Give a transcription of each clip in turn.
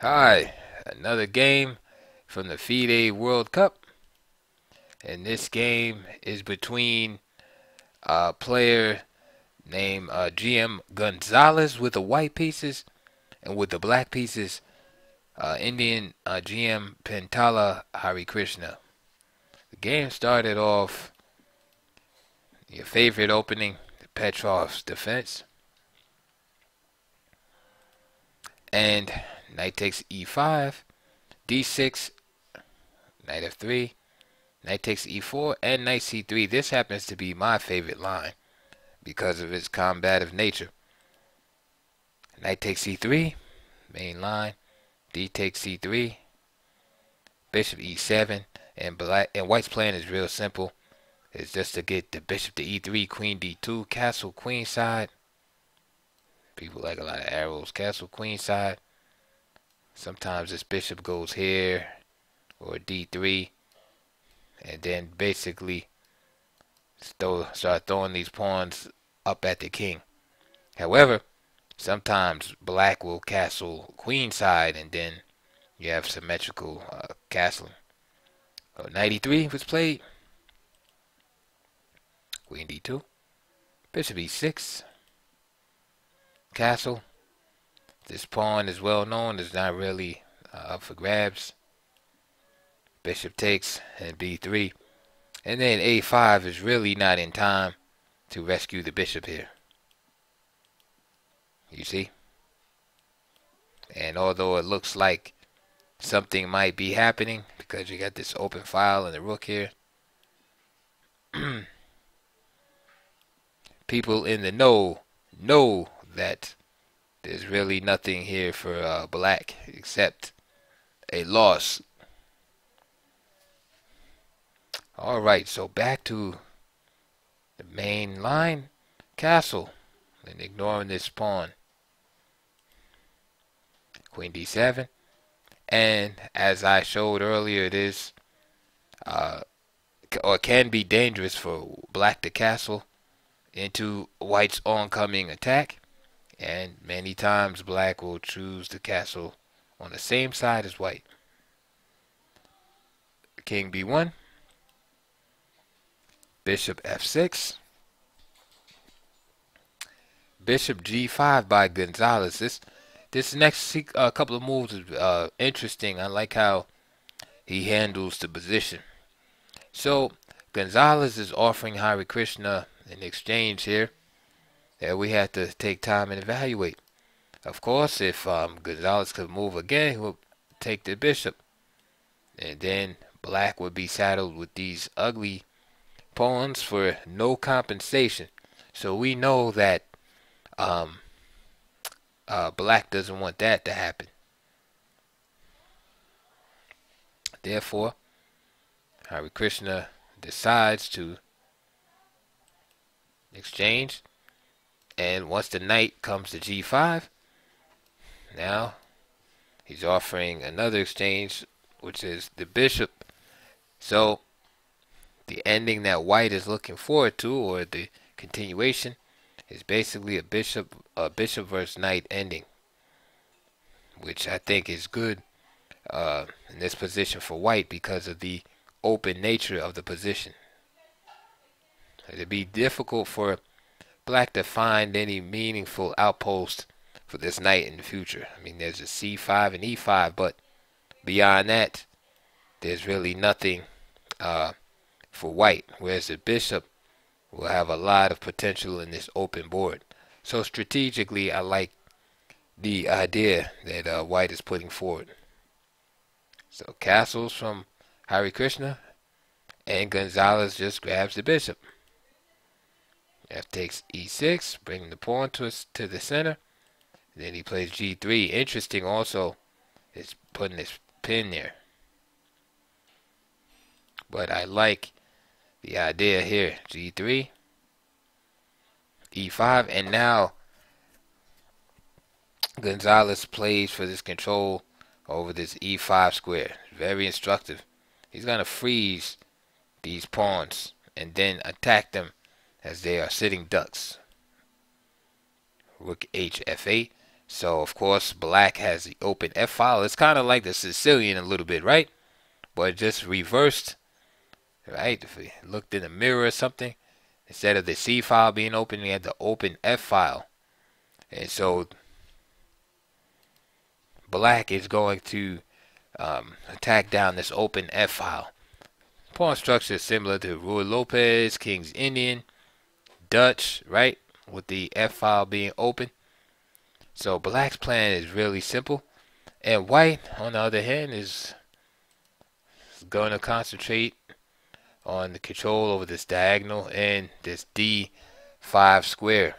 Hi, another game from the FIDE World Cup, and this game is between a player named GM Gonzalez with the white pieces, and with the black pieces, Indian GM Pentala Harikrishna. The game started off your favorite opening, the Petroff's defense, and knight takes e5, d6, knight f3, knight takes e4, and knight c3. This happens to be my favorite line because of its combative nature. Knight takes c3, main line. D takes c3, bishop e7, and white's plan is real simple. It's just to get the bishop to e3, queen d2, castle queen side. People like a lot of arrows. Castle queen side. Sometimes this bishop goes here or d3, and then basically start throwing these pawns up at the king. However, sometimes black will castle queen side, and then you have symmetrical castling. So knight e3 was played. Queen d2. Bishop e6. Castle. This pawn is well known. It's not really up for grabs. Bishop takes and b3. And then a5 is really not in time to rescue the bishop here. You see? And although it looks like something might be happening because you got this open file and the rook here, people in the know that there's really nothing here for black except a loss. Alright, so back to the main line. Castle. And ignoring this pawn. Queen d7. And as I showed earlier, it is or can be dangerous for black to castle into white's oncoming attack. And many times black will choose the castle on the same side as white. King b1. Bishop f6. Bishop g5 by Gonzalez. This next couple of moves is interesting. I like how he handles the position. So Gonzalez is offering Harikrishna an exchange here that we have to take time and evaluate. Of course, if Gonzalez could move again, he will take the bishop. And then black would be saddled with these ugly pawns for no compensation. So we know that black doesn't want that to happen. Therefore, Harikrishna decides to exchange. And once the knight comes to g5, now he's offering another exchange, which is the bishop. So the ending that white is looking forward to, or the continuation, is basically a bishop versus knight ending, which I think is good in this position for white because of the open nature of the position. It'd be difficult for black to find any meaningful outpost for this knight in the future. I mean, there's a c5 and e5, but beyond that, there's really nothing for white, whereas the bishop will have a lot of potential in this open board. So strategically, I like the idea that white is putting forward. So castles from Harikrishna, and Gonzalez just grabs the bishop. F takes e6, bringing the pawn to the center. Then he plays g3. Interesting also is putting this pin there. But I like the idea here. g3, e5, and now Gonzalez plays for this control over this e5 square. Very instructive. He's going to freeze these pawns and then attack them as they are sitting ducks. Rook h f8, So of course black has the open F file. It's kind of like the Sicilian a little bit, right? But just reversed, right? If we looked in the mirror or something, instead of the C file being open, we had the open F file. And so black is going to attack down this open F file. Pawn structure is similar to Ruy Lopez, King's Indian, Dutch, right? With the F file being open. So black's plan is really simple. And white, on the other hand, is going to concentrate on the control over this diagonal and this D5 square.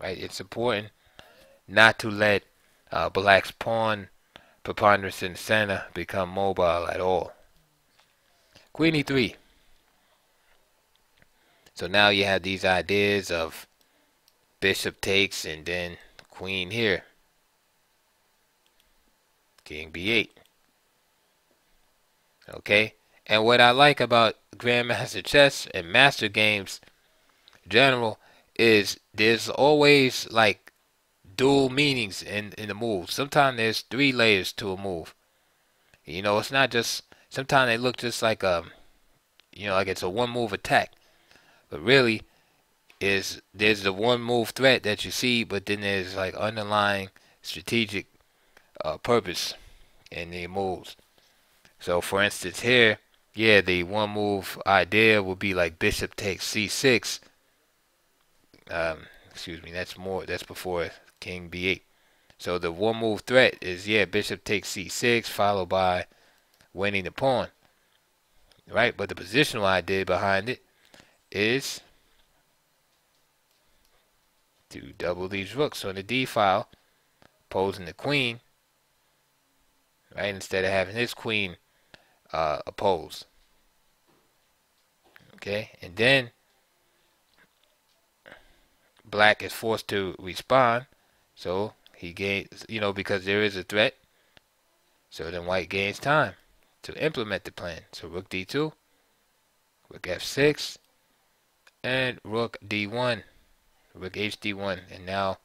Right? It's important not to let black's pawn preponderance in the center become mobile at all. Queen E3. So now you have these ideas of bishop takes and then queen here. King B8. Okay? And what I like about Grandmaster Chess and Master Games in general is there's always like dual meanings in the move. Sometimes there's 3 layers to a move. You know, it's not just, sometimes they look just like like it's a one move attack. But really there's the one move threat that you see, but then there's like underlying strategic purpose in the moves. So for instance here, yeah, the one move idea would be like bishop takes c6. Excuse me, that's before king b8. So the one move threat is, yeah, bishop takes c6 followed by winning the pawn. Right? But the positional idea behind it is to double these rooks on the d file, opposing the queen. Right? Instead of having his queen opposed. Okay? And then black is forced to respond. So he gains, because there is a threat. So then white gains time to implement the plan. So rook d2, rook f6, and rook d1, rook hd1. And now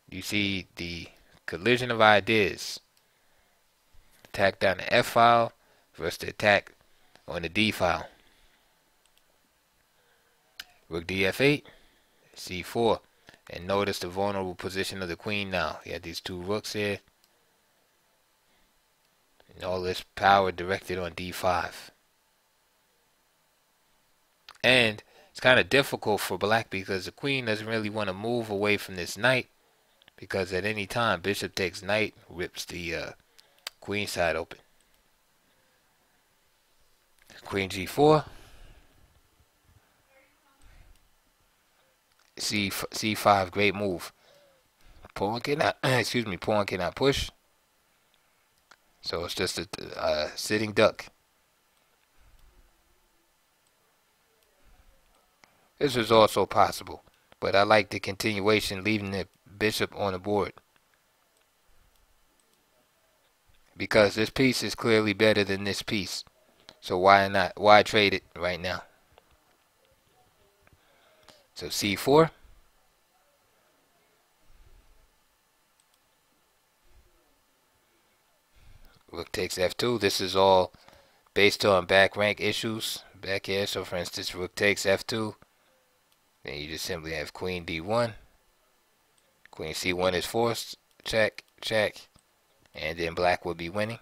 you see the collision of ideas. Attack down the f file versus the attack on the d file. Rook df8, c4. And notice the vulnerable position of the queen now. You have these 2 rooks here. And all this power directed on d5. And it's kind of difficult for black because the queen doesn't really want to move away from this knight. Because at any time, bishop takes knight, rips the queen side open. Queen g4. C5, great move. Pawn cannot, pawn cannot push. So it's just a sitting duck. This is also possible, but I like the continuation, leaving the bishop on the board. Because this piece is clearly better than this piece. So why not? Why trade it right now? So c4. Rook takes f2. This is all based on back rank issues back here. So for instance, rook takes f2. Then you just simply have queen d1. Queen c1 is forced. Check, check. And then black will be winning.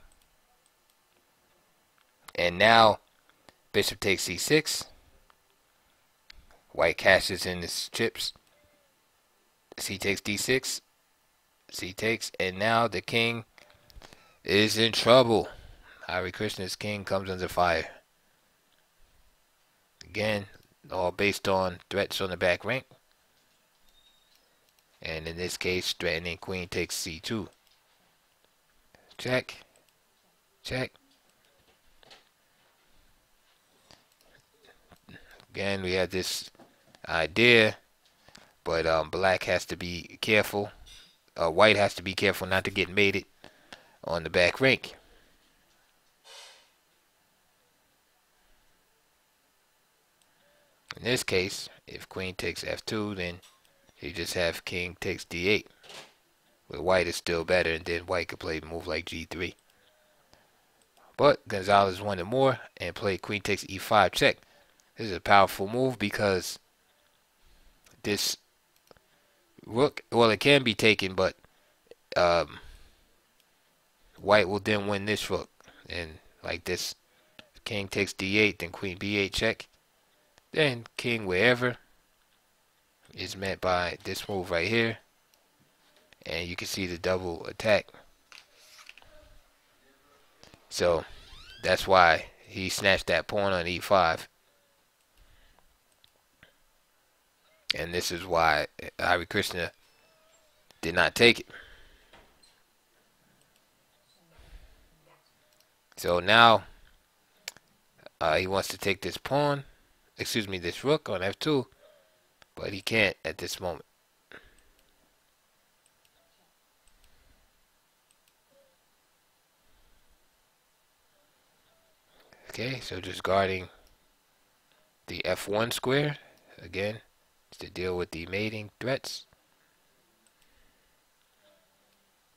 And now bishop takes c6. White cashes in his chips. C takes d6. C takes. And now the king is in trouble. Harikrishna's king comes under fire. Again, all based on threats on the back rank. And in this case, threatening queen takes c2. Check. Check. Again, we have this idea, but black has to be careful. White has to be careful not to get mated on the back rank. In this case, if queen takes f2, then you just have king takes d8. where white is still better, and then white could play a move like g3. But Gonzalez wanted more and played queen takes e5 check. This is a powerful move because this rook, well, it can be taken, but white will then win this rook. And like this, king takes d8, then queen b8 check. Then king wherever is met by this move right here. And you can see the double attack. So that's why he snatched that pawn on e5. And this is why Harikrishna did not take it. So now he wants to take this pawn, this rook on f2, but he can't at this moment. Okay, so just guarding the f1 square again to deal with the mating threats.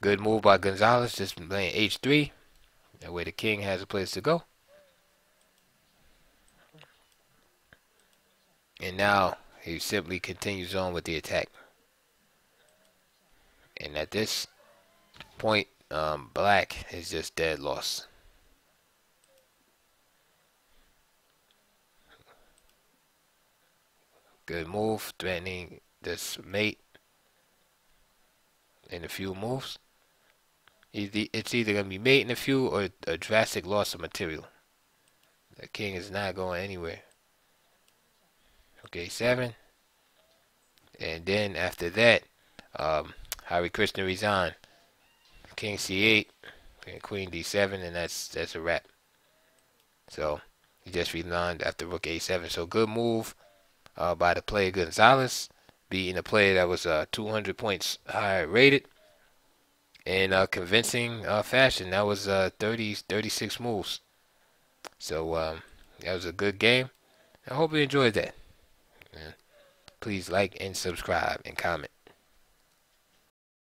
Good move by Gonzalez, just playing h3. That way the king has a place to go. And now he simply continues on with the attack. And at this point, black is just dead loss. Good move, threatening this mate in a few moves. It's either going to be mate in a few or a drastic loss of material. The king is not going anywhere. Okay, 7. And then after that, Harikrishna resigned. King c8, and queen d7, and that's a wrap. So he just resigned after rook a7. So good move by the player Gonzalez, beating a player that was 200 points higher rated in convincing fashion. That was 36 moves. So that was a good game. I hope you enjoyed that. Please like and subscribe and comment.